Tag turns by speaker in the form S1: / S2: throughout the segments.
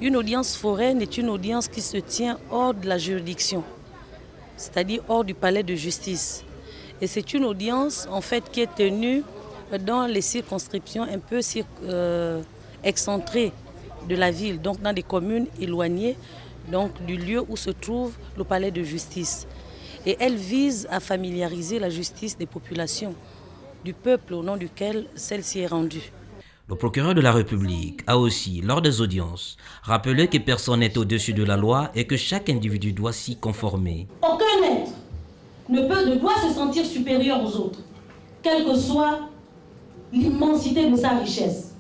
S1: Une audience foraine est une audience qui se tient hors de la juridiction, c'est-à-dire hors du palais de justice. Et c'est une audience en fait qui est tenue dans les circonscriptions un peu excentrées de la ville, donc dans des communes éloignées donc, du lieu où se trouve le palais de justice. Et elle vise à familiariser la justice des populations, du peuple au nom duquel celle-ci est rendue.
S2: Le procureur de la République a aussi, lors des audiences, rappelé que personne n'est au-dessus de la loi et que chaque individu doit s'y conformer.
S3: Aucun être ne doit se sentir supérieur aux autres, quelle que soit l'immensité de sa richesse.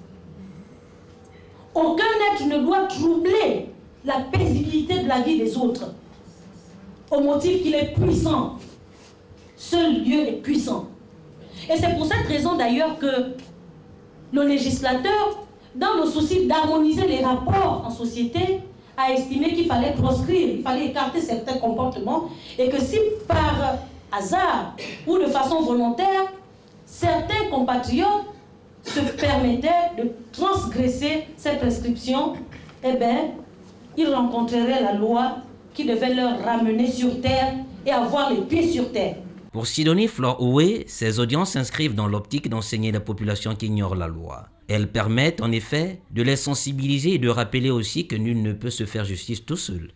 S3: Aucun être ne doit troubler la paisibilité de la vie des autres, au motif qu'il est puissant. Seul Dieu est puissant. Et c'est pour cette raison d'ailleurs que le législateur, dans le souci d'harmoniser les rapports en société, a estimé qu'il fallait proscrire, il fallait écarter certains comportements et que si par hasard ou de façon volontaire, certains compatriotes se permettaient de transgresser cette prescription, eh bien, ils rencontreraient la loi qui devait leur ramener sur terre et avoir les pieds sur terre.
S2: Pour Sidonie Flore Oué, ces audiences s'inscrivent dans l'optique d'enseigner la population qui ignore la loi. Elles permettent en effet de les sensibiliser et de rappeler aussi que nul ne peut se faire justice tout seul.